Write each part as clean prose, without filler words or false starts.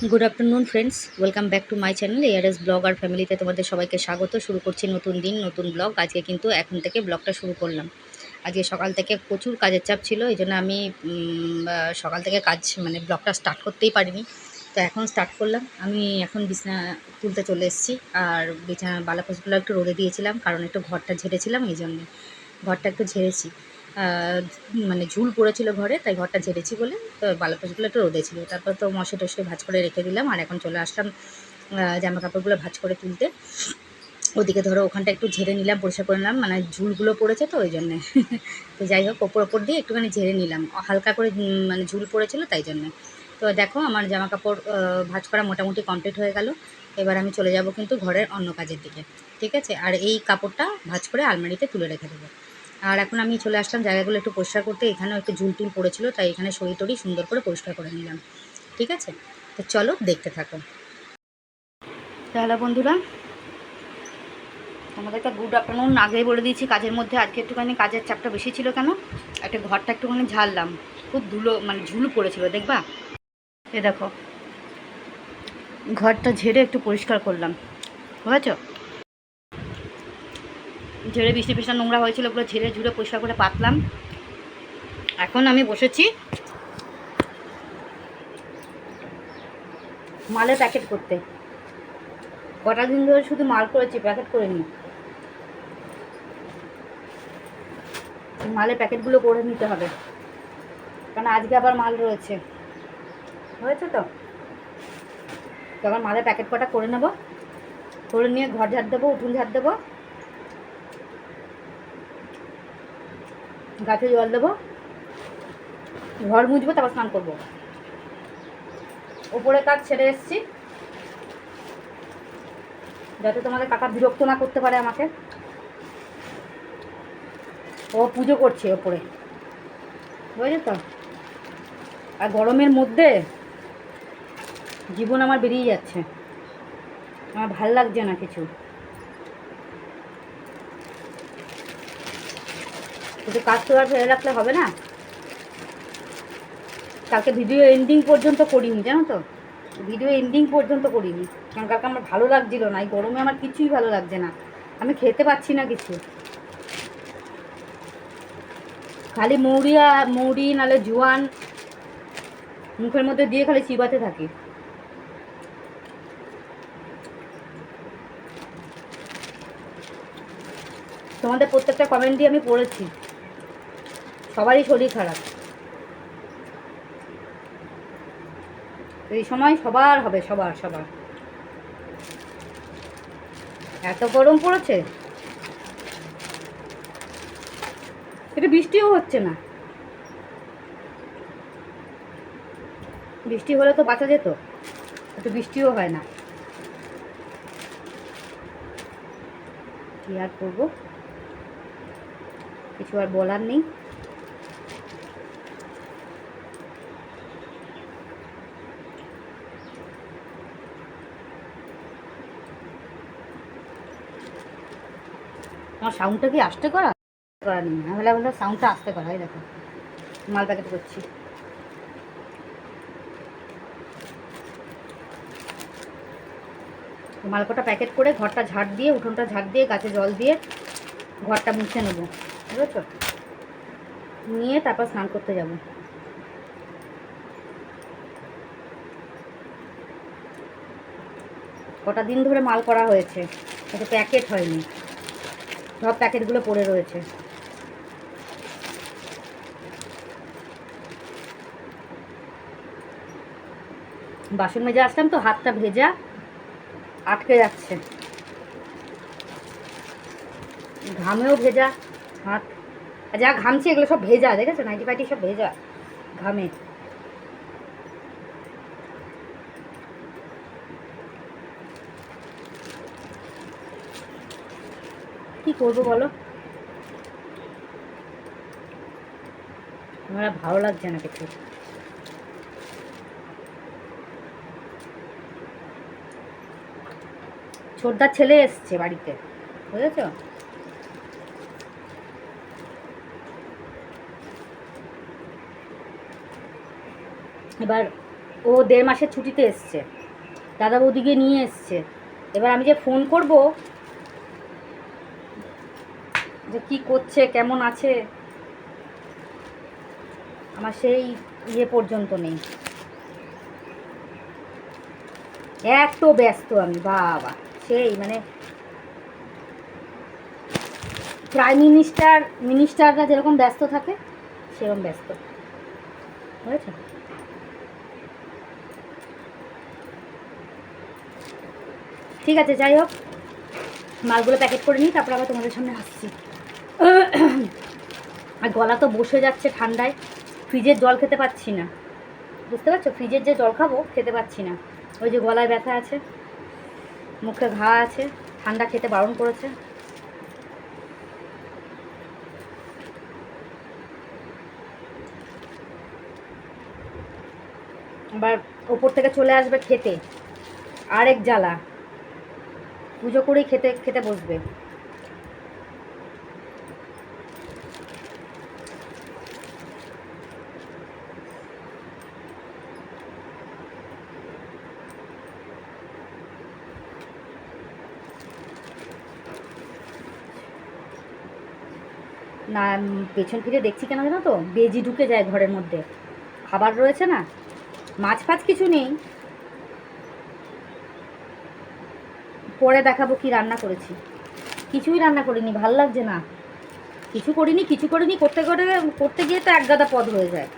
Good afternoon friends, welcome back to my channel ARS blog আর ফ্যামিলিতে তোমাদের সবাইকে স্বাগত। শুরু করছি নতুন দিন নতুন ব্লগ। আজকে কিন্তু এখন থেকে ব্লগটা শুরু করলাম। আজকে সকাল থেকে প্রচুর কাজের চাপ ছিল, এই জন্য আমি সকাল থেকে কাজ ব্লগটা স্টার্ট করতেই পারিনি। তো এখন স্টার্ট করলাম। আমি এখন বিছানা তুলতে চলে এসেছি, আর বিছানা বালাপোষগুলো একটু রোদে দিয়েছিলাম, কারণ একটু ঘরটা ঝেড়েছিলাম, এই জন্যে ঘরটা একটু ঝেড়েছি। ঝুল পড়েছিল ঘরে, তাই ঘরটা ঝেড়েছি বলে তো বালাপোষগুলো একটু রোদে ছিল। তারপর তো মশে টশে ভাঁজ করে রেখে দিলাম, আর এখন চলে আসলাম জামা কাপড়গুলো ভাঁজ করে তুলতে। ওদিকে ধরো ওখানটা একটু ঝেড়ে নিলাম, পরিষ্কার করে নিলাম, ঝুলগুলো পড়েছে তো ওই জন্যে। তো যাই হোক, ওপর দিয়ে একটুখানি ঝেড়ে নিলাম, হালকা করে ঝুল পড়েছিল তাই জন্যে। তো দেখো আমার জামা কাপড় ভাঁজ করা মোটামুটি কমপ্লিট হয়ে গেল। এবার আমি চলে যাব কিন্তু ঘরের অন্য কাজের দিকে, ঠিক আছে? আর এই কাপড়টা ভাঁজ করে আলমারিতে তুলে রেখে দেবো। আর এখন আমি চলে আসলাম জায়গাগুলো একটু পরিষ্কার করতে। এখানেও একটু ঝুল টুল পড়েছিল, তাই এখানে সরি টরি সুন্দর করে পরিষ্কার করে নিলাম, ঠিক আছে? তো চলো দেখতে থাকো। তাহলে বন্ধুরা, তোমাদেরকে গুড আফটারনুন আগেই বলে দিয়েছি। কাজের মধ্যে আজকে একটুখানি কাজের চাপটা বেশি ছিল। কেন? একটা ঘরটা একটুখানি ঝাড়লাম, খুব ধুলো ঝুল পড়েছিল, দেখবা? এ দেখো, ঘরটা ঝেড়ে একটু পরিষ্কার করলাম, বুঝেছো? ঝেড়ে বৃষ্টি বৃষ্টি নোংরা হয়েছিল, ওগুলো ঝেড়ে ঝুড়ে পরিষ্কার করে পাতলাম। এখন আমি বসেছি মালের প্যাকেট করতে। কটা দিন ধরে শুধু মাল করেছি, প্যাকেট করিনি। মালের প্যাকেটগুলো করে নিতে হবে, কারণ আজকে আবার মাল রয়েছে, হয়েছে তো? তখন মালের প্যাকেট কটা করে নেবো, করে নিয়ে ঘর ঝাড় দেবো, উঠুন ঝাড় দেবো, গাছে জল দেবো, ঘর মুছবো, তারপর স্নান করবো। ওপরে কাজ ছেড়ে এসেছি, যাতে তোমাদের কাকা বিরক্ত না করতে পারে আমাকে। ও পুজো করছে ওপরে, বুঝেছো তো? আর গরমের মধ্যে জীবন আমার বেরিয়ে যাচ্ছে, আমার ভাল লাগছে না কিছু। কিন্তু কাজ তো আর ফেলে রাখলে হবে না। কালকে ভিডিও এন্ডিং পর্যন্ত করিনি, জানো তো? ভিডিও এন্ডিং পর্যন্ত করিনি, কারণ কালকে আমার ভালো লাগছিল না। এই গরমে আমার কিছুই ভালো লাগছে না, আমি খেতে পাচ্ছি না কিছু। খালি মৌরি নাহলে জোয়ান মুখের মধ্যে দিয়ে খালি চিবাতে থাকি। তোমাদের প্রত্যেকটা কমেন্টই আমি পড়েছি, সবারই শরীর খারাপ। এই সময় সবার হবে, সবার সবার। এত গরম পড়েছে, এটা বৃষ্টিও হচ্ছে না। বৃষ্টি হলে তো বাঁচা যেত, একটু বৃষ্টিও হয় না। কী আর করবো, কিছু আর বলার নেই। আমার সাউন্ডটা কি আস্তে করা করা নেই, আমি সাউন্ডটা আস্তে করা। এই দেখো মাল প্যাকেট করছি। মালকোটা প্যাকেট করে ঘরটা ঝাড় দিয়ে, উঠোনটা ঝাড় দিয়ে, গাছে জল দিয়ে ঘরটা মুছে নেবো, বুঝেছো? নিয়ে তারপর স্নান করতে যাব। কটা দিন ধরে মাল করা হয়েছে, এটা প্যাকেট হয়নি, সব প্যাকেটগুলো পড়ে রয়েছে। বাসন মেজে আসলাম তো হাতটা ভেজা, আটকে যাচ্ছে, ঘামেও ভেজা হাত। যা ঘামছি এগুলো সব ভেজা, দেখেছো? নাইটি ফাইটি সব ভেজা ঘামে। কি করবো বলো, আমার ভালো লাগছে না কিছু। ছোটদার ছেলে এসছে বাড়িতে, বুঝেছো? এবার ও 1.5 মাসের ছুটিতে এসছে, দাদা বৌদিকে নিয়ে এসছে। এবার আমি যে ফোন করব যে কী করছে, কেমন আছে, আমার সেই পর্যন্ত নেই। এত ব্যস্ত আমি, বাবা, সেই মানে প্রাইম মিনিস্টাররা যেরকম ব্যস্ত থাকে সেরকম ব্যস্ত, বুঝেছো? ঠিক আছে, যাই হোক, মালগুলো প্যাকেট করে নিই, তারপর আবার তোমাদের সামনে আসছি। আর গলা তো বসে যাচ্ছে ঠান্ডায়, ফ্রিজের জল খেতে পাচ্ছি না, বুঝতে পারছো? ফ্রিজের যে জল খাবো খেতে পাচ্ছি না, ওই যে গলায় ব্যথা আছে, মুখে ঘা আছে, ঠান্ডা খেতে বারণ করেছে। আবার ওপর থেকে চলে আসবে খেতে, আরেক জ্বালা, পুজো করেই খেতে খেতে বসবে। না, পেছন ফিরে দেখছি কেন জানো তো, বেজি ঢুকে যায় ঘরের মধ্যে, খাবার রয়েছে না, মাছ ফাছ কিছু নেই, পরে দেখাবো কি রান্না করেছি। কিছুই রান্না করিনি, ভাল লাগছে না, কিছু করিনি করতে গিয়ে তো একগাদা পদ হয়ে যায়।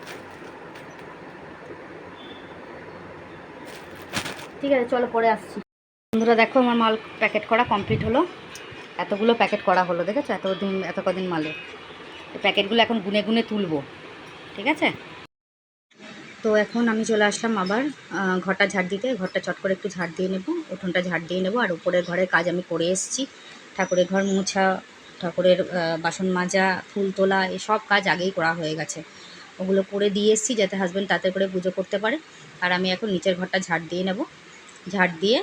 ঠিক আছে, চলো পরে আসছি। বন্ধুরা দেখো, আমার মাল প্যাকেট করা কমপ্লিট হলো, এতগুলো প্যাকেট করা হলো, দেখেছো? এত কদিন মালে প্যাকেটগুলো এখন গুনে গুনে তুলবো, ঠিক আছে? তো এখন আমি চলে আসলাম আবার ঘরটা ঝাড় দিতে, ঘরটা চট করে একটু ঝাড় দিয়ে নেবো, উঠোনটা ঝাড় দিয়ে নেবো। আর উপরের ঘরের কাজ আমি করে এসেছি, ঠাকুরের ঘর মোছা, ঠাকুরের বাসন মাজা, ফুল তোলা, এসব কাজ আগেই করা হয়ে গেছে, ওগুলো করে দিয়ে এসেছি যাতে হাজব্যান্ড তাতে করে পুজো করতে পারে। আর আমি এখন নিচের ঘরটা ঝাড় দিয়ে নেব, ঝাড় দিয়ে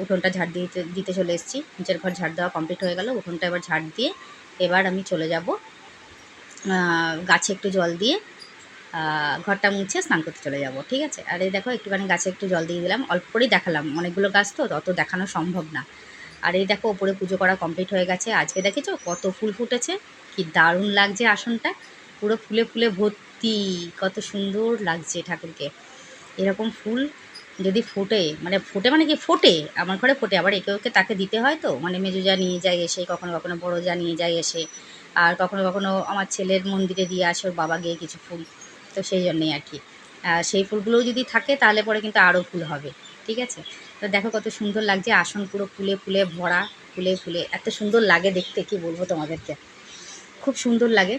উঠোনটা ঝাড় দিতে দিতে চলে এসেছি। নিচের ঘর ঝাড় দেওয়া কমপ্লিট হয়ে গেল, উঠোনটা এবার ঝাড় দিয়ে এবার আমি চলে যাব গাছে একটু জল দিয়ে ঘরটা মুছে স্নান করতে চলে যাব, ঠিক আছে? আর এই দেখো, একটুখানি গাছে একটু জল দিয়ে দিলাম, অল্প করেই দেখালাম, অনেকগুলো গাছ তো অত দেখানো সম্ভব না। আর এই দেখো, ওপরে পুজো করা কমপ্লিট হয়ে গেছে। আজকে দেখেছো কত ফুল ফুটেছে, কি দারুণ লাগছে, আসনটা পুরো ফুলে ফুলে ভর্তি, কত সুন্দর লাগছে ঠাকুরকে। এরকম ফুল যদি ফোটে মানে কি ফোটে, আমার ঘরে ফোটে, আবার একে ওকে তাকে দিতে হয়, তো মানে মেজো যা নিয়ে যায় এসে, কখনো কখনো বড়ো যা নিয়ে যায় এসে, আর কখনো কখনো আমার ছেলের মন্দিরে দিয়ে আসে ওর বাবা গিয়ে কিছু ফুল, তো সেই জন্যেই আর কি। সেই ফুলগুলোও যদি থাকে তাহলে পরে কিন্তু আরও ফুল হবে, ঠিক আছে? তো দেখো কত সুন্দর লাগছে, আসন পুরো ফুলে ফুলে ভরা, ফুলে ফুলে এত সুন্দর লাগে দেখতে, কি বলবো তোমাদেরকে, খুব সুন্দর লাগে।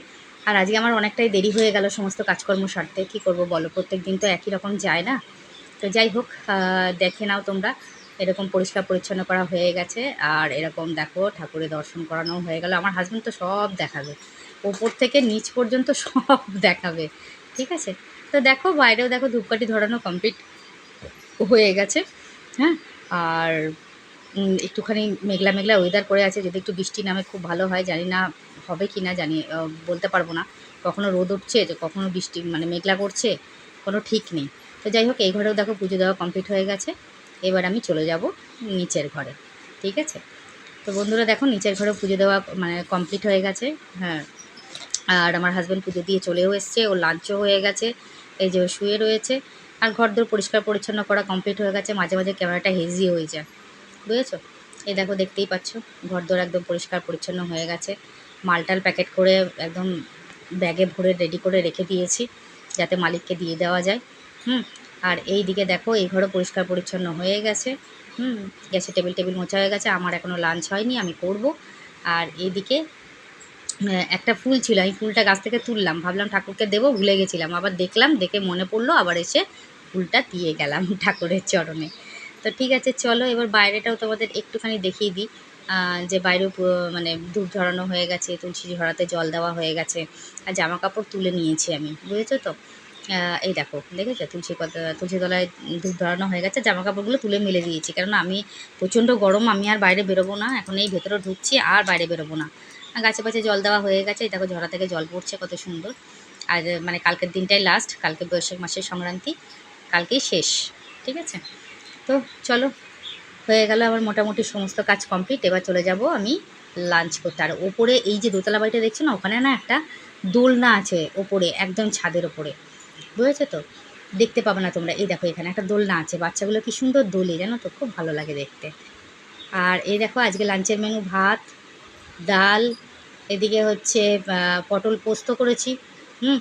আর আজকে আমার অনেকটাই দেরি হয়ে গেল সমস্ত কাজকর্ম সারতে, কী করবো বলো, প্রত্যেক দিন তো একই রকম যায় না। তো যাই হোক, দেখে নাও তোমরা, এরকম পরিষ্কার পরিচ্ছন্ন করা হয়ে গেছে। আর এরকম দেখো, ঠাকুরের দর্শন করানো হয়ে গেল। আমার হাজব্যান্ড তো সব দেখাবে, ওপর থেকে নিচ পর্যন্ত সব দেখাবে, ঠিক আছে? তো দেখো, বাইরেও দেখো ধূপকাঠি ধরানো কমপ্লিট হয়ে গেছে, হ্যাঁ। আর একটুখানি মেঘলা মেঘলা ওয়েদার করে আছে, যদি একটু বৃষ্টি নামে খুব ভালো হয়, জানি না হবে কি না, জানি বলতে পারবো না, কখনো রোদ উঠছে, যে কখনো বৃষ্টি মানে মেঘলা করছে, কোনো ঠিক নেই। তো যাই হোক, এই ঘরেও দেখো পুজো দেওয়া কমপ্লিট হয়ে গেছে, এবার আমি চলে যাব নিচের ঘরে, ঠিক আছে? তো বন্ধুরা দেখো, নিচের ঘরে পুজো দেওয়া মানে কমপ্লিট হয়ে গেছে, হ্যাঁ। আর আমার হাজব্যান্ড পুজো দিয়ে চলেও এসছে, ওর লাঞ্চও হয়ে গেছে, এই যে ও শুয়ে রয়েছে। আর ঘরদোর পরিষ্কার পরিচ্ছন্ন করা কমপ্লিট হয়ে গেছে, মাঝে মাঝে ক্যামেরাটা হেজি হয়ে যায়, বুঝেছো? এই দেখো, দেখতেই পাচ্ছ, ঘরদোর একদম পরিষ্কার পরিচ্ছন্ন হয়ে গেছে, মালটাল প্যাকেট করে একদম ব্যাগে ভরে রেডি করে রেখে দিয়েছি, যাতে মালিককে দিয়ে দেওয়া যায়। আর এই দিকে দেখো, এই ঘরও পরিষ্কার পরিচ্ছন্ন হয়ে গেছে, গ্যাসে টেবিল মোছা হয়ে গেছে, আমার এখনও লাঞ্চ হয়নি, আমি করব। আর এইদিকে একটা ফুল ছিল, আমি ফুলটা গাছ থেকে তুললাম, ভাবলাম ঠাকুরকে দেবো, ভুলে গেছিলাম, আবার দেখলাম, দেখে মনে পড়লো, আবার এসে ফুলটা দিয়ে গেলাম ঠাকুরের চরণে। তো ঠিক আছে, চলো এবার বাইরেটাও তোমাদের একটুখানি দেখিয়ে দিই, যে বাইরেও মানে ধূপ ধরানো হয়ে গেছে, তুলসী ঝরাতে জল দেওয়া হয়ে গেছে, আর জামা কাপড় তুলে নিয়েছি আমি, বুঝেছো তো? এই দেখো, দেখেছো, তুলসী তলায় ধূপ ধরানো হয়ে গেছে, জামা কাপড়গুলো তুলে মেলে দিয়েছি, কারণ আমি প্রচণ্ড গরম, আমি আর বাইরে বেরোবো না, এখন এই ভেতরে ঢুকছি, আর বাইরে বেরোবো না। গাছে পাছে জল দেওয়া হয়ে গেছে, এই দেখো ঝরা থেকে জল পড়ছে, কত সুন্দর। আর মানে কালকের দিনটাই লাস্ট, কালকে বৈশাখ মাসের সংক্রান্তি, কালকেই শেষ, ঠিক আছে? তো চলো, হয়ে গেল আমার মোটামুটি সমস্ত কাজ কমপ্লিট। এবার চলে যাব আমি লাঞ্চ করতে। আর ওপরে এই যে দোতলা বাড়িটা দেখছো না, ওখানে না একটা দোলনা আছে ওপরে, একদম ছাদের ওপরে, বুঝেছো তো? দেখতে পাবে না তোমরা, এই দেখো এখানে একটা দোলনা আছে, বাচ্চাগুলো কি সুন্দর দোলে জানো তো, খুব ভালো লাগে দেখতে। আর এই দেখো আজকে লাঞ্চের মেনু ভাত, ডাল, এদিকে হচ্ছে পটল পোস্ত করেছি, হুম,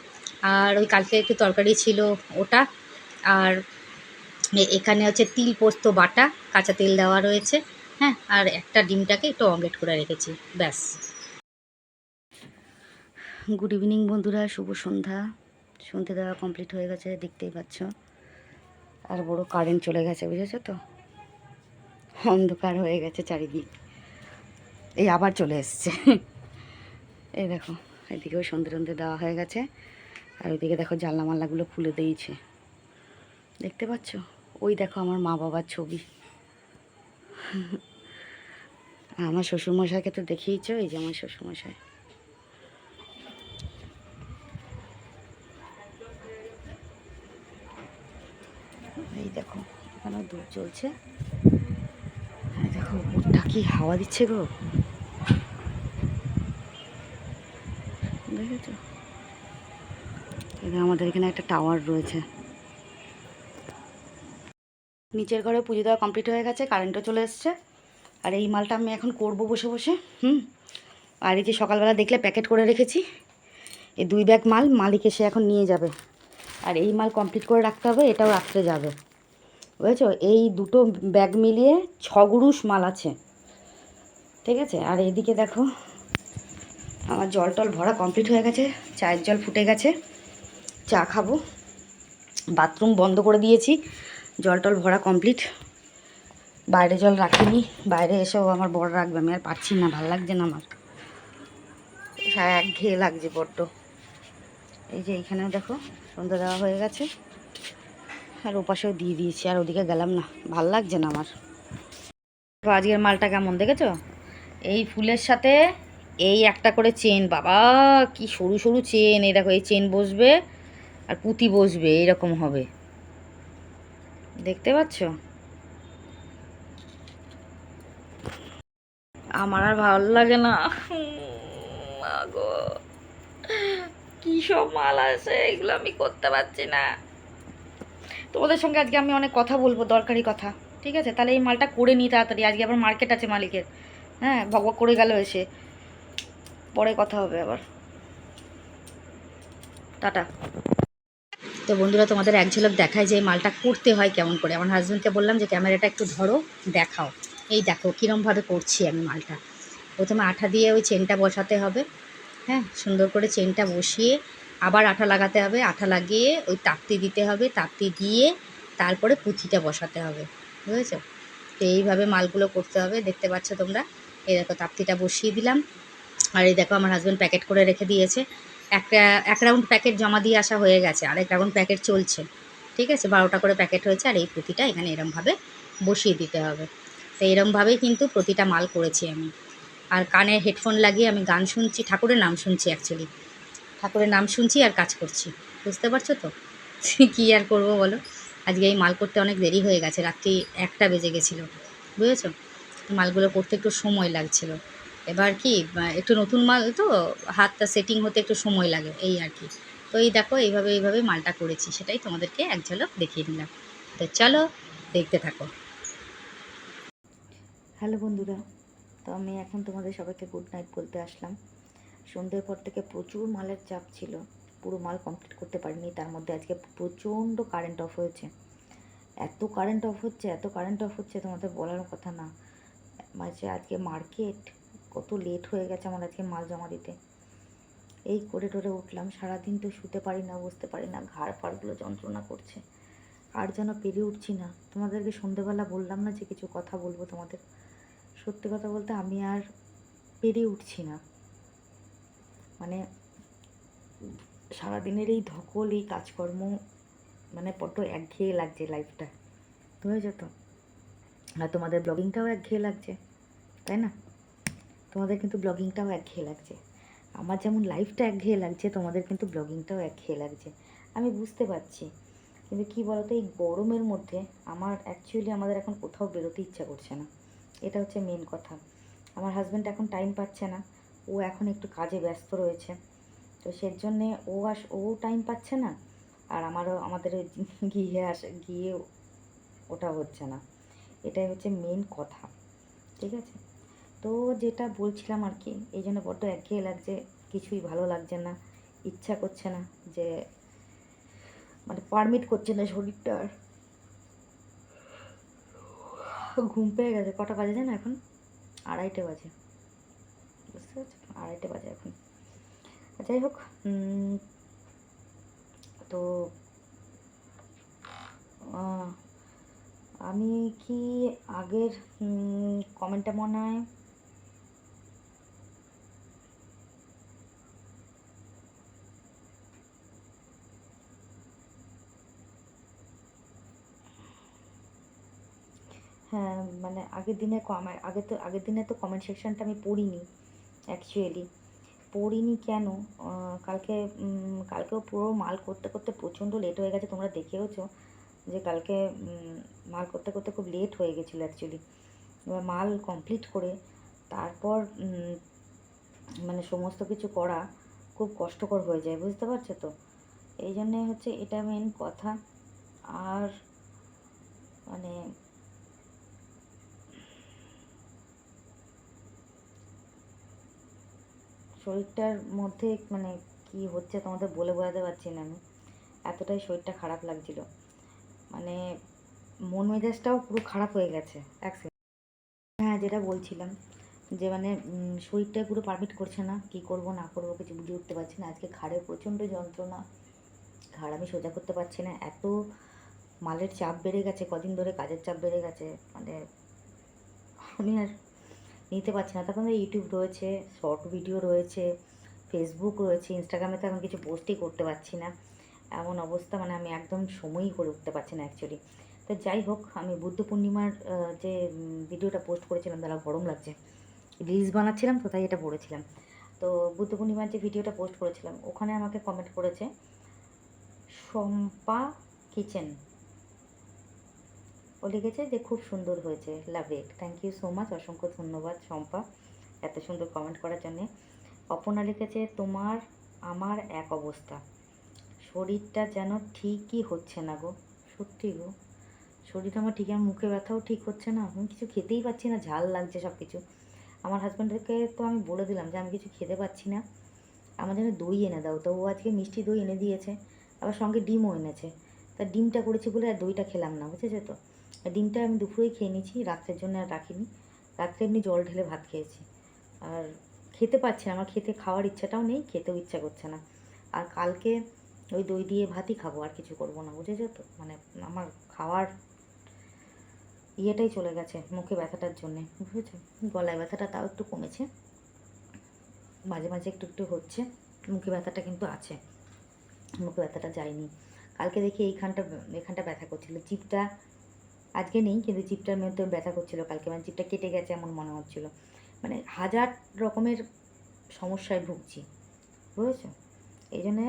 আর ওই কালকে একটু তরকারি ছিল ওটা, আর এখানে হচ্ছে তিল পোস্ত বাটা, কাঁচা তেল দেওয়া রয়েছে, হ্যাঁ, আর একটা ডিমটাকে একটু অমলেট করে রেখেছি, ব্যাস। গুড ইভিনিং বন্ধুরা, শুভ সন্ধ্যা। সন্ধ্যে দেওয়া কমপ্লিট হয়ে গেছে, দেখতেই পাচ্ছ। আর বড় কারেন্ট চলে গেছে, বুঝেছো তো, অন্ধকার হয়ে গেছে চারিদিক। এই আবার চলে এসছে। এই দেখো, এদিকেও সন্ধ্যে টন্ধে দেওয়া হয়ে গেছে, আর ওইদিকে দেখো জানলা মাল্লাগুলো খুলে দিয়েছে, দেখতে পাচ্ছ? ওই দেখো আমার মা বাবার ছবি। আমার শ্বশুরমশাইকে তো দেখিয়েছ, এই যে আমার শ্বশুরমশাই। এই দেখো এখানেও দুধ চলছে, এই দেখো উপরটা কি হাওয়া দিচ্ছে গো, দেখেছো? আমাদের এখানে একটা টাওয়ার রয়েছে। নিচের ঘরে পুজো দেওয়া কমপ্লিট হয়ে গেছে, কারেন্টও চলে এসছে। আর এই মালটা আমি এখন করব বসে বসে, আর এই যে সকালবেলা দেখলে প্যাকেট করে রেখেছি, এই 2 ব্যাগ মাল মালিক এসে এখন নিয়ে যাবে। আর এই মাল কমপ্লিট করে রাখতে হবে, এটাও রাত্রে যাবে, বুঝেছো? এই দুটো ব্যাগ মিলিয়ে 6 গুরুশ মাল আছে, ঠিক আছে? আর এইদিকে দেখো আমার জল টল ভরা কমপ্লিট হয়ে গেছে, চায়ের জল ফুটে গেছে, চা খাবো। বাথরুম বন্ধ করে দিয়েছি, জল টল ভরা কমপ্লিট। বাইরে জল রাখিনি, বাইরে এসেও আমার বড় রাখবে, আমি আর পারছি না, ভাল লাগছে না আমার, একঘেয়ে লাগছে বড্ড। এই যে এইখানেও দেখো সন্ধ্যা দেওয়া হয়ে গেছে, আর ওপাশেও দিয়ে দিয়েছি, আর ওদিকে গেলাম না, ভাল লাগছে না আমার। আজকের মালটা কেমন দেখেছো? এই ফুলের সাথে এই একটা করে চেন, বাবা কি সরু সরু চেন, এই দেখো এই চেন বসবে আর পুঁতি বসবে, এরকম হবে, দেখতে পাচ্ছ? আমার আর ভালো লাগে না, মা গো, কি সব মাল আছে, এগুলো আমি করতে পারছি না। তোমাদের সঙ্গে আজকে আমি অনেক কথা বলবো, দরকারি কথা, ঠিক আছে? তাহলে এই মালটা করে নিই তাড়াতাড়ি, আজকে আবার মার্কেট আছে মালিকের, হ্যাঁ, ভগভগ করে গেল এসে, পরে কথা হবে আবার, টাটা। তো বন্ধুরা, তোমাদের এক ঝলক দেখায় যে এই মালটা করতে হয় কেমন করে। আমার হাজব্যান্ডকে বললাম যে ক্যামেরাটা একটু ধরো, দেখাও। এই দেখো কীরমভাবে করছি আমি মালটা। প্রথমে আঠা দিয়ে ওই চেনটা বসাতে হবে, হ্যাঁ, সুন্দর করে চেনটা বসিয়ে আবার আঠা লাগাতে হবে, আঠা লাগিয়ে ওই তাপ্তি দিতে হবে, তাপ্তি দিয়ে তারপরে পুঁথিটা বসাতে হবে, বুঝেছো? তো এইভাবে মালগুলো করতে হবে, দেখতে পাচ্ছ তোমরা। এই দেখো তাপ্তিটা বসিয়ে দিলাম, আর এই দেখো আমার হাজব্যান্ড প্যাকেট করে রেখে দিয়েছে। এক রাউন্ড প্যাকেট জমা দিয়ে আসা হয়ে গেছে, আর এক রাউন্ড প্যাকেট চলছে, ঠিক আছে? 12টা করে প্যাকেট হয়েছে, আর এই পুঁতিটা এখানে এরমভাবে বসিয়ে দিতে হবে। তো এরমভাবেই কিন্তু প্রতিটা মাল করেছি আমি। আর কানে হেডফোন লাগিয়ে আমি গান শুনছি, ঠাকুরের নাম শুনছি, অ্যাকচুয়ালি ঠাকুরের নাম শুনছি আর কাজ করছি, বুঝতে পারছো তো? কী আর করবো বলো, আজকে এই মাল করতে অনেক দেরি হয়ে গেছে, রাত্রি 1টা বেজে গেছিলো, বুঝেছো? মালগুলো করতে একটু সময় লাগছিল। এবার কি একটু নতুন মাল তো, হাতটা সেটিং হতে একটু সময় লাগে, এই আর কি। তো এই দেখো এইভাবে এইভাবে মালটা করেছি, সেটাই তোমাদেরকে এক ঝলক দেখিয়ে দিলাম। তো চলো দেখতে থাকো। হ্যালো বন্ধুরা, তো আমি এখন তোমাদের সবাইকে গুড নাইট বলতে আসলাম। সন্ধ্যের পর থেকে প্রচুর মালের চাপ ছিল, পুরো মাল কমপ্লিট করতে পারিনি, তার মধ্যে আজকে প্রচণ্ড কারেন্ট অফ হয়েছে। এত কারেন্ট অফ হচ্ছে, এত কারেন্ট অফ হচ্ছে, তোমাদের বলার কথা না। মাঝে আজকে মার্কেট কত লেট হয়ে গেছে আমার আজকে মাল জমা দিতে। এই করে টোরে উঠলাম, সারাদিন তো শুতে পারি না, বসতে পারি না, ঘাড় ফাড়গুলো যন্ত্রণা করছে, আর যেন পেরে উঠছি না। তোমাদেরকে সন্ধেবেলা বললাম না যে কিছু কথা বলবো তোমাদের, সত্যি কথা বলতে আমি আর পেরে উঠছি না। মানে সারাদিনের এই ধকল, এই কাজকর্ম, মানে বড্ড একঘেয়ে লাগছে লাইফটা, বুঝেছো তো? আর তোমাদের ব্লগিংটাও একঘেয়ে লাগছে, তাই না? তোমাদের কিন্তু ব্লগিংটাও একঘেয়ে লাগছে। আমার যেমন লাইফটা একঘেয়ে লাগছে, তোমাদের কিন্তু ব্লগিংটাও একঘেয়ে লাগছে, আমি বুঝতে পারছি। কিন্তু কী বলতো, এই গরমের মধ্যে আমাদের এখন কোথাও বেরোতে ইচ্ছা করছে না। এটা হচ্ছে মেন কথা। আমার হাজব্যান্ড এখন টাইম পাচ্ছে না, ও এখন একটু কাজে ব্যস্ত রয়েছে, তো সেজন্যে ও টাইম পাচ্ছে না, আর আমাদের গিয়ে ওটা হচ্ছে না। এটাই হচ্ছে মেন কথা, ঠিক আছে? তো যেটা বলছিলাম আর কি, এই জন্য বড্ড একঘেয়ে লাগছে, কিছুই ভালো লাগছে না, ইচ্ছা করছে না, যে মানে পারমিট করছে না শরীরটা। আর ঘুম পেয়ে গেছে। কটা বাজে জানো এখন? 2:30 বাজে, বুঝতে পারছো? 2:30 বাজে এখন। যাই হোক, তো আমি কি আগের কমেন্টটা মনে হয় হ্যাঁ, মানে আগের দিনে তো কমেন্ট সেকশনটা আমি পড়িনি অ্যাকচুয়ালি। পড়িনি কেন? কালকে কালকেও পুরো মাল করতে করতে প্রচণ্ড লেট হয়ে গেছে, তোমরা দেখেওছো যে কালকে মাল করতে করতে খুব লেট হয়ে গেছিলো অ্যাকচুয়ালি। এবার মাল কমপ্লিট করে তারপর মানে সমস্ত কিছু করা খুব কষ্টকর হয়ে যায়, বুঝতে পারছো তো? এই জন্যে হচ্ছে এটা মেন কথা। আর মানে শরীরটার মধ্যে মানে কি হচ্ছে তোমাদের বলে বোঝাতে পারছি না আমি, এতটাই শরীরটা খারাপ লাগছিল, মানে মন মেজাজটাও পুরো খারাপ হয়ে গেছে। এক সেকেন্ড। হ্যাঁ, যেটা বলছিলাম যে মানে শরীরটা পুরো পারমিট করছে না, কি করব না করব কিছু বুঝে উঠতে পারছি না। আজকে ঘাড়ে প্রচণ্ড যন্ত্রণা, ঘাড় আমি সোজা করতে পারছি না, এত মালের চাপ বেড়ে গেছে, কদিন ধরে কাজের চাপ বেড়ে গেছে, মানে আমি আর নিতে পারছি না। তখন ইউটিউব রয়েছে, শর্ট ভিডিও রয়েছে, ফেসবুক রয়েছে, ইনস্টাগ্রামে তো এখন কিছু পোস্টই করতে পারছি না, এমন অবস্থা, মানে আমি একদম সময়ই করে উঠতে পারছি না অ্যাকচুয়ালি। তো যাই হোক, আমি বুদ্ধ পূর্ণিমার যে ভিডিওটা পোস্ট করেছিলাম, দাঁড়া গরম লাগছে, রিলস বানাচ্ছিলাম তো তাই এটা পড়েছিলাম। তো বুদ্ধ পূর্ণিমার যে ভিডিওটা পোস্ট করেছিলাম, ওখানে আমাকে কমেন্ট করেছে শম্পা কিচেন, ও লিখেছে যে খুব সুন্দর হয়েছে, লাভ ইট। থ্যাংক ইউ সো মাচ, অসংখ্য ধন্যবাদ শম্পা এত সুন্দর কমেন্ট করার জন্যে। অপর্ণা লিখেছে তোমার আমার এক অবস্থা, শরীরটা যেন ঠিকই হচ্ছে না গো। সত্যি গো, শরীর আমার ঠিক, আমার মুখে ব্যথাও ঠিক হচ্ছে না, আমি কিছু খেতেই পাচ্ছি না, ঝাল লাগছে সব কিছু। আমার হাজব্যান্ডকে তো আমি বলে দিলাম যে আমি কিছু খেতে পাচ্ছি না, আমার জন্য দই এনে দাও। তো ও আজকে মিষ্টি দই এনে দিয়েছে, আবার সঙ্গে ডিমও এনেছে। তা ডিমটা করেছি বলে আর দইটা খেলাম না, বুঝেছো তো? ডিমটা আমি দুপুরেই খেয়ে নিয়েছি, রাত্রের জন্য আর রাখিনি। রাত্রে এমনি জল ঢেলে ভাত খেয়েছি। আর খেতে পারছি না, আমার খাওয়ার ইচ্ছাটাও নেই, খেতেও ইচ্ছা করছে না। আর কালকে ওই দই দিয়ে ভাতই খাবো, আর কিছু করবো না, বুঝেছো তো? মানে আমার খাওয়ার ইয়েটাই চলে গেছে মুখে ব্যথাটার জন্যে, বুঝেছো? গলায় ব্যথাটা তাও একটু কমেছে, মাঝে মাঝে একটু একটু হচ্ছে, মুখে ব্যথাটা কিন্তু আছে, মুখে ব্যথাটা যায়নি। কালকে দেখি এখানটা ব্যথা করছিল, জিভটা আজকে নেই, কিন্তু জিভটার মধ্যে ব্যথা করছিল কালকে, মানে জিভটা কেটে গেছে এমন মনে হচ্ছিলো। মানে হাজার রকমের সমস্যায় ভুগছি, বুঝেছো? এই জন্যে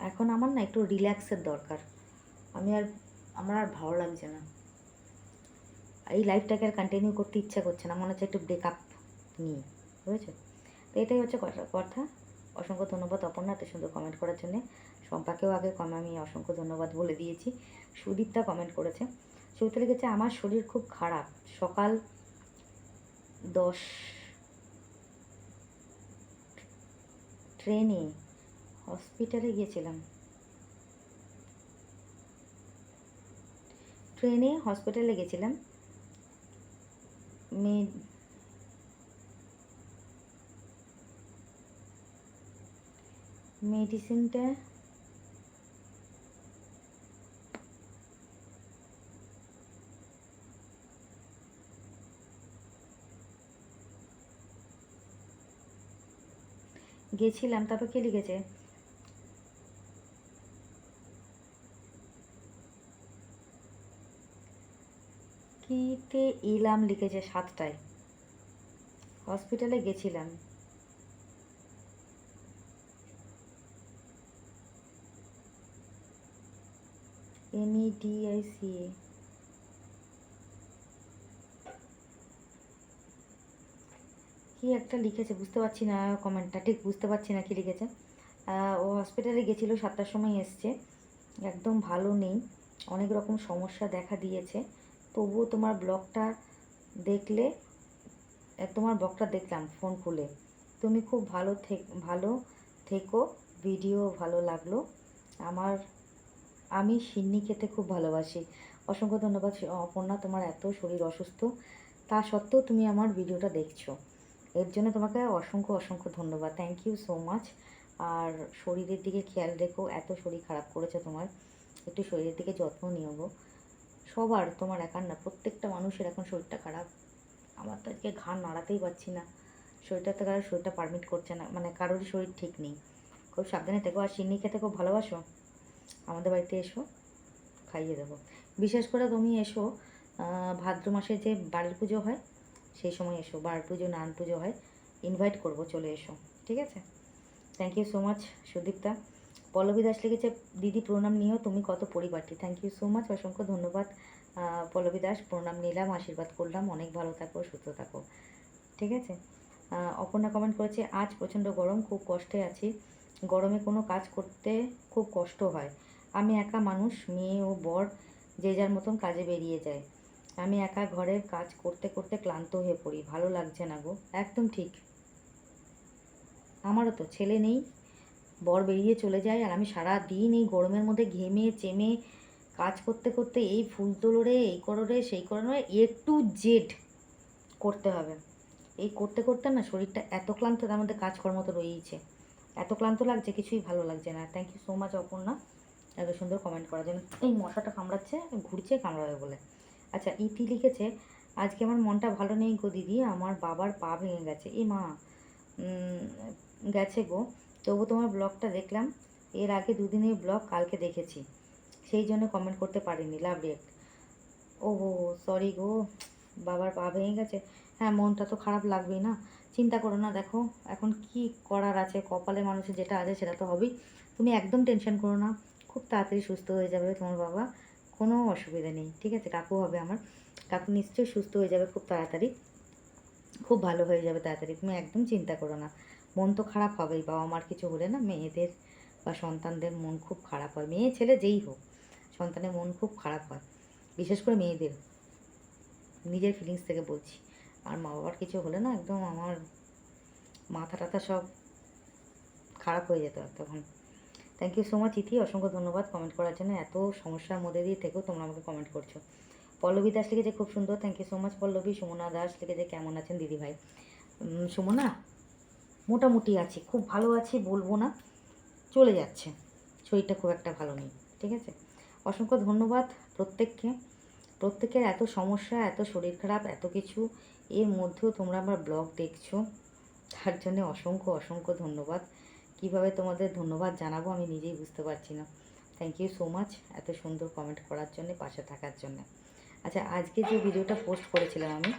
এখন আমার না একটু রিল্যাক্সের দরকার। আমার আর ভালো লাগছে না, এই লাইফটাকে আর কন্টিনিউ করতে ইচ্ছা করছে না, মনে হচ্ছে একটু ব্রেকআপ নিই, বুঝেছো? তো এটাই হচ্ছে কথা। অসংখ্য ধন্যবাদ অপর্ণা এত সুন্দর কমেন্ট করার জন্যে। শম্পাকেও আগে আমি অসংখ্য ধন্যবাদ বলে দিয়েছি। সুদীপ্তা কমেন্ট করেছে, সুদীপ্তা লিখেছে আমার শরীর খুব খারাপ, সকাল 10 ট্রেনে হসপিটালে গিয়েছিলাম, মেডিসিনটা গেছিলাম, তারপর কে লিখেছে কিতে ইলাম লিখেছে 7টায়, হসপিটালে গেছিলাম। NEDICA কি একটা লিখেছে, বুঝতে পারছি না কমেন্টটা, ঠিক বুঝতে পারছি না কি লিখেছে। ও হসপিটালে গেছিলো, 7টার সময় এসছে, একদম ভালো নেই, অনেক রকম সমস্যা দেখা দিয়েছে। তবুও তোমার ব্লগটা দেখলে, তোমার ব্লগটা দেখলাম ফোন খুলে, তুমি খুব ভালো থেকো, ভিডিও ভালো লাগলো আমার, আমি সিন্নি খেতে খুব ভালোবাসি। অসংখ্য ধন্যবাদ অপর্ণা, তোমার এত শরীর অসুস্থ তা সত্ত্বেও তুমি আমার ভিডিওটা দেখছো, এর জন্য তোমাকে অসংখ্য ধন্যবাদ, থ্যাংক ইউ সো মাচ। আর শরীরের দিকে খেয়াল রেখো, এত শরীর খারাপ করেছে তোমার, একটু শরীরের দিকে যত্ন নিও গো। সবার, তোমার একার না, প্রত্যেকটা মানুষের এখন শরীরটা খারাপ। আমার তো আজকে ঘাড় নাড়াতেই পারছি না, শরীরটা তো কারোর শরীরটা পারমিট করছে না, মানে কারোরই শরীর ঠিক নেই। খুব সাবধানে থেকো, আর সিন্নি খেতে খুব ভালোবাসো, আমাদের বাড়িতে এসো, খাইয়ে দেবো। বিশেষ করে তুমি এসো ভাদ্র মাসে যে বাড়ির পুজো হয় সেই সময় এসো, বাড়ির পুজো নারায়ণ পুজো হয়, ইনভাইট করবো, চলে এসো, ঠিক আছে। Thank you so much Sudipta. Pallavi Das লিখেছে, দিদি প্রণাম নিও, তুমি কত পরিবারটি, থ্যাংক ইউ সো মাচ, অসংখ্য ধন্যবাদ পল্লবী দাস, প্রণাম নিলাম, আশীর্বাদ করলাম, অনেক ভালো থাকো, সুস্থ থাকো, ঠিক আছে। অপর্ণা কমেন্ট করেছে, আজ প্রচণ্ড গরম, খুব কষ্টে আছি, গরমে কোনো কাজ করতে খুব কষ্ট হয়, আমি একা মানুষ, মেয়ে ও বর যে যার মতন কাজে বেরিয়ে যায়, আমি একা ঘরের কাজ করতে করতে ক্লান্ত হয়ে পড়ি, ভালো লাগছে না গো। একদম ঠিক, আমারও তো ছেলে নেই, বর বেরিয়ে চলে যায়, আর আমি সারা দিন এই গরমের মধ্যে ঘেমে চেমে কাজ করতে করতে, এই ফুল তোলো রে, এই করো রে, সেই করো রে, টু জেড করতে হবে, এই করতে করতে না শরীরটা এত ক্লান্ত, তার মধ্যে কাজকর্ম তো রয়েইছে, এত ক্লান্ত লাগছে, কিছুই ভালো লাগছে না। Thank you so much Aparna, এত সুন্দর কমেন্ট করার জন্য। এই মশাটা কামড়াচ্ছে, ঘুরছে, কামড়াবে বলে। আচ্ছা, ইতি লিখেছে, আজকে আমার মনটা ভালো নেই গো দিদি, আমার বাবার পা ভেঙে গেছে, এ মা, গেছে গো, তবু তোমার ব্লগটা দেখলাম, এর আগে দুদিনের ব্লগ কালকে দেখেছি, সেই জন্য কমেন্ট করতে পারিনি, লাভ রিয়েক্ট। ও হো, সরি গো, বাবার পা ভেঙে গেছে, হ্যাঁ মনটা তো খারাপ লাগবেই না, চিন্তা করো না, দেখো এখন কি করার আছে, কপালে মানুষের যেটা আছে সেটা তো হবেই, তুমি একদম টেনশন করো না, খুব তাড়াতাড়ি সুস্থ হয়ে যাবে তোমার বাবা, কোনো অসুবিধা নেই, ঠিক আছে। কাকু হবে আমার, কাকু নিশ্চয়ই সুস্থ হয়ে যাবে খুব তাড়াতাড়ি, খুব ভালো হয়ে যাবে তাড়াতাড়ি, তুমি একদম চিন্তা করো না। মন তো খারাপ হবেই, বাবা মার কিছু হলে না, মেয়েদের বা সন্তানদের মন খুব খারাপ হয়, মেয়ে ছেলে যেই হোক, সন্তানের মন খুব খারাপ হয়, বিশেষ করে মেয়েদের, নিজের ফিলিংস থেকে বলছি। আর মা বাবার কিছু হলে না, একদম আমার মাথা টাথা সব খারাপ হয়ে যেত তখন। থ্যাংক ইউ সো মাচ ইথি, অসংখ্য ধন্যবাদ কমেন্ট করার জন্য, এত সমস্যার মধ্যে দিয়ে থেকেও তোমরা আমাকে কমেন্ট করছো। পল্লবী দাস লিখেছে, খুব সুন্দর, thank you so much Pallavi. Sumana Das লিখেছে, কেমন আছেন দিদিভাই। সুমনা, মোটামুটি আছি, খুব ভালো আছি বলবো না, চলে যাচ্ছে, শরীরটা খুব একটা ভালো নেই, ঠিক আছে। অসংখ্য ধন্যবাদ প্রত্যেকের এত সমস্যা, এত শরীর খারাপ, এত কিছু, এর মধ্যেও তোমরা আমার ব্লগ দেখছো, তার জন্য অসংখ্য ধন্যবাদ। কিভাবে তোমাদের ধন্যবাদ জানাবো আমি নিজেই বুঝতে পারছি না। থ্যাংক ইউ সো মাচ এত সুন্দর কমেন্ট করার জন্য, পাশে থাকার জন্য। আচ্ছা, আজকে যে ভিডিওটা পোস্ট করেছিলাম আমি,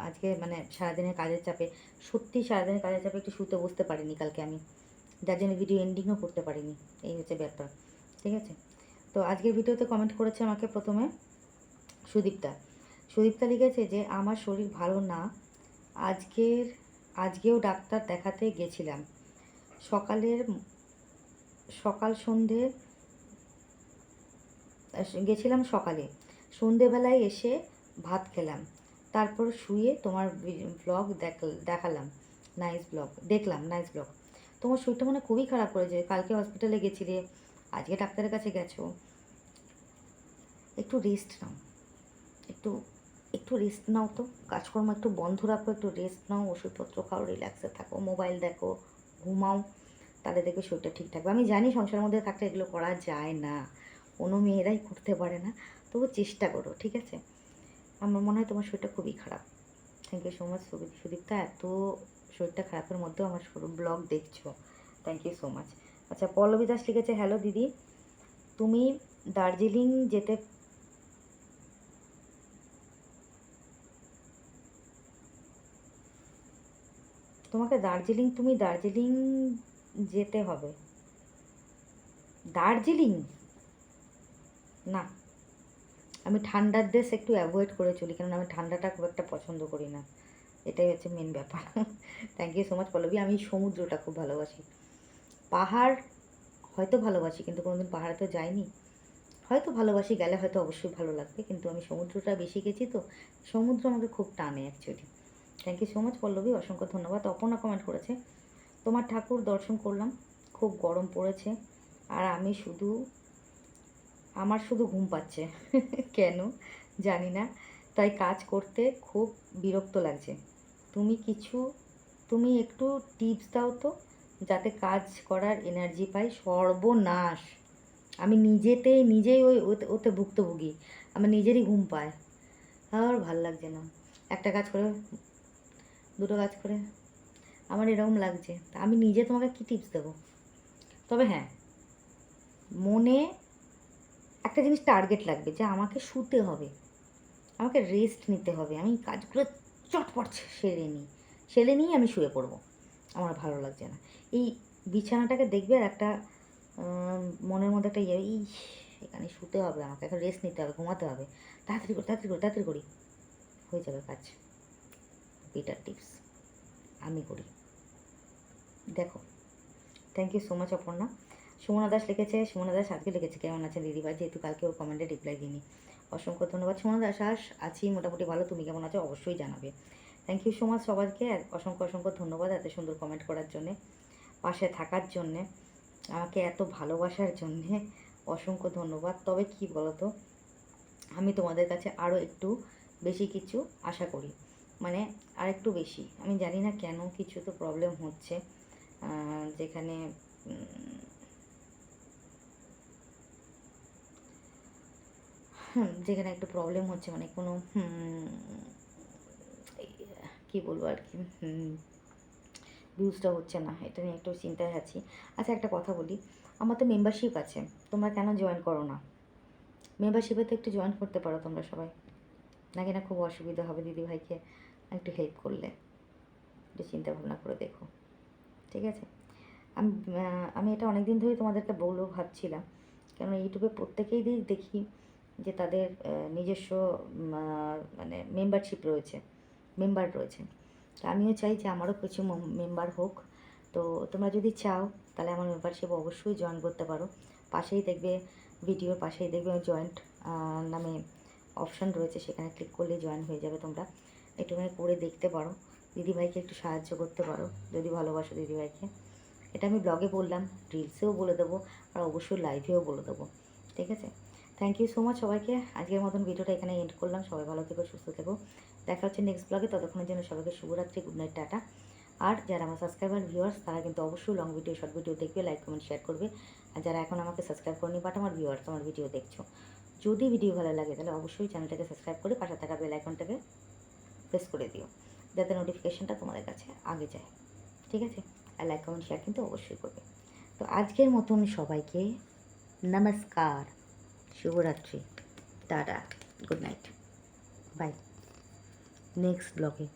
আজকে মানে সারাদিনের কাজের চাপে, সত্যি সারাদিনের কাজের চাপে একটু শুতে বসতে পারিনি কালকে আমি, যার জন্য ভিডিও এন্ডিংও করতে পারিনি, এই হচ্ছে ব্যাপার, ঠিক আছে। তো আজকের ভিডিওতে কমেন্ট করেছে আমাকে প্রথমে সুদীপ্তা লিখেছে যে, আমার শরীর ভালো না, আজকেও ডাক্তার দেখাতে গেছিলাম, সন্ধে গেছিলাম সকালে, সন্ধেবেলায় এসে ভাত খেলাম, তারপর শুয়ে তোমার ব্লগ দেখলাম, নাইস ব্লগ। তোমার শরীরটা মনে খুবই খারাপ করেছে, কালকে হসপিটালে গেছিলে, আজকে ডাক্তারের কাছে গেছো, একটু রেস্ট নাও, একটু একটু রেস্ট নাও, তো কাজকর্ম একটু বন্ধ রাখো, একটু রেস্ট নাও, ওষুধপত্র খাও, রিল্যাক্সে থাকো, মোবাইল দেখো, ঘুমাও, তাহলে দেখবে শরীরটা ঠিক থাকবে। আমি জানি সংসারের মধ্যে থাকলে এগুলো করা যায় না, কোনো মেয়েরাই করতে পারে না, তবু চেষ্টা করো, ঠিক আছে। আমার মনে হয় তোমার শরীরটা খুবই খারাপ। Thank you so much Sudipta, এত শরীরটা খারাপের মধ্যেও আমার ব্লগ দেখছো, থ্যাংক ইউ সো মাচ। আচ্ছা, পল্লবী দাস লিখেছে, হ্যালো দিদি, তুমি দার্জিলিং যেতে তুমি দার্জিলিং যেতে হবে, দার্জিলিং, না, আমি ঠান্ডার দেশ একটু অ্যাভয়েড করে চলি, কারণ আমি ঠান্ডাটা খুব একটা পছন্দ করি না, এটাই হচ্ছে মেন ব্যাপার। Thank you so much Pallavi. আমি সমুদ্রটা খুব ভালোবাসি, পাহাড় হয়তো ভালোবাসি কিন্তু কোনোদিন পাহাড়ে তো যাইনি, হয়তো ভালোবাসি, গেলে হয়তো অবশ্যই ভালো লাগবে, কিন্তু আমি সমুদ্রটা বেশি গেছি তো, সমুদ্র আমাকে খুব টানে actually. Thank you so much Pallavi, অসংখ্য ধন্যবাদ। অপর্ণা কমেন্ট করেছে, তোমার ঠাকুর দর্শন করলাম, খুব গরম পড়েছে, আর আমি শুধু আমার শুধু ঘুম পাচ্ছে। কেন জানি না, তাই কাজ করতে খুব বিরক্ত লাগছে। তুমি একটু টিপস দাও তো, যাতে কাজ করার এনার্জি পাই। সর্বনাশ, আমি নিজেই ওতে ভুক্তভোগী, আমার নিজেরই ঘুম পায়, আর ভাল লাগছে না। একটা কাজ করে, দুটো কাজ করে আমার এরকম লাগছে, তা আমি নিজে তোমাকে কী টিপস দেবো? তবে হ্যাঁ, মনে একটা জিনিস টার্গেট লাগবে যে আমাকে শুতে হবে, আমাকে রেস্ট নিতে হবে, আমি কাজগুলো চটপট সেরে নিয়ে আমি শুয়ে পড়বো, আমার ভালো লাগছে না। এই বিছানাটাকে দেখবে আর একটা মনের মধ্যে একটা এখানে শুতে হবে, আমাকে একটা রেস্ট নিতে হবে, ঘুমাতে হবে, তাড়াতাড়ি করি হয়ে যাবে কাজ। বেটার টিপস আমি করি, দেখো। Thank you so much Aparna. Sumana Das লিখেছে, সুমনা দাস আজকে লিখেছে কেমন আছেন দিদিভাই, যেহেতু কালকে ওর কমেন্টে রিপ্লাই দিইনি। অসংখ্য ধন্যবাদ সুমনা দাস। আছি মোটামুটি ভালো, তুমি কেমন আছো অবশ্যই জানাবে। থ্যাংক ইউ সো মাচ সবাইকে, অসংখ্য ধন্যবাদ এত সুন্দর কমেন্ট করার জন্যে, পাশে থাকার জন্যে, আমাকে এত ভালোবাসার জন্যে অসংখ্য ধন্যবাদ। তবে কি বলো তো, আমি তোমাদের কাছে আরও একটু বেশি কিছু আশা করি, মানে আর একটু বেশি। আমি জানি না কেন, কিছু তো প্রবলেম হচ্ছে, যেখানে যেখানে একটু প্রবলেম হচ্ছে, মানে কোনো কী বলবো আর কি, ভিউজটা হচ্ছে না, এটা নিয়ে একটু চিন্তায় আছি। আচ্ছা একটা কথা বলি, আমার তো মেম্বারশিপ আছে, তোমরা কেন জয়েন করো না? মেম্বারশিপে তো একটু জয়েন করতে পারো তোমরা সবাই, নাকি না খুব অসুবিধা হবে দিদিভাইকে একটু হেল্প করলে? একটু চিন্তা ভাবনা করে দেখো, ঠিক আছে? আমি আমি এটা অনেক দিন ধরেই তোমাদেরকে বলবো ভাবছিলাম, কেন ইউটিউবে প্রত্যেকেই দেখি যে তাদের নিজস্ব মানে মেম্বার রয়েছে, তো আমিও চাই যে আমারও কিছু মেম্বার হোক। তো তোমরা যদি চাও তাহলে আমার মেম্বারশিপ অবশ্যই জয়েন করতে পারো। পাশেই দেখবে, ভিডিওর পাশেই দেখবে জয়েন্ট নামে অপশান রয়েছে, সেখানে ক্লিক করলে জয়েন হয়ে যাবে। তোমরা একটুখানি করে দেখতে পারো, দিদিভাইকে একটু সাহায্য করতে পারো যদি ভালোবাসো দিদিভাইকে। এটা আমি ব্লগে বললাম, রিলসেও বলে দেবো, আর অবশ্যই লাইভেও বলে দেবো, ঠিক আছে? থ্যাংক ইউ সো মাচ সবাইকে, আজকের মতন ভিডিওটা এখানে এন্ড করলাম। সবাই ভালো থেকো, সুস্থ থেকো, দেখা হচ্ছে নেক্সট ব্লগে। ততক্ষণের জন্য সবাইকে শুভরাত্রি, গুড নাইট, টাটা। আর যারা আমার সাবস্ক্রাইবার ভিউয়ার্স, তারা কিন্তু অবশ্যই লং ভিডিও শর্ট ভিডিও দেখবে, লাইক কমেন্ট শেয়ার করবে। আর যারা এখন আমাকে সাবস্ক্রাইব করেনি, বাট আমার ভিউয়ার্স আমার ভিডিও দেখছো, যদি ভিডিও ভালো লাগে তাহলে অবশ্যই চ্যানেলটাকে সাবস্ক্রাইব করে পাশে থাকা বেল আইকনটাকে প্রেস করে দিও, যাতে নোটিফিকেশনটা তোমাদের কাছে আগে যায়, ঠিক আছে? আর লাইক কমেন্ট শেয়ার কিন্তু অবশ্যই করবে। তো আজকের মতন সবাইকে নমস্কার, শুভরাত্রি, tata, good night, bye, next ব্লগে।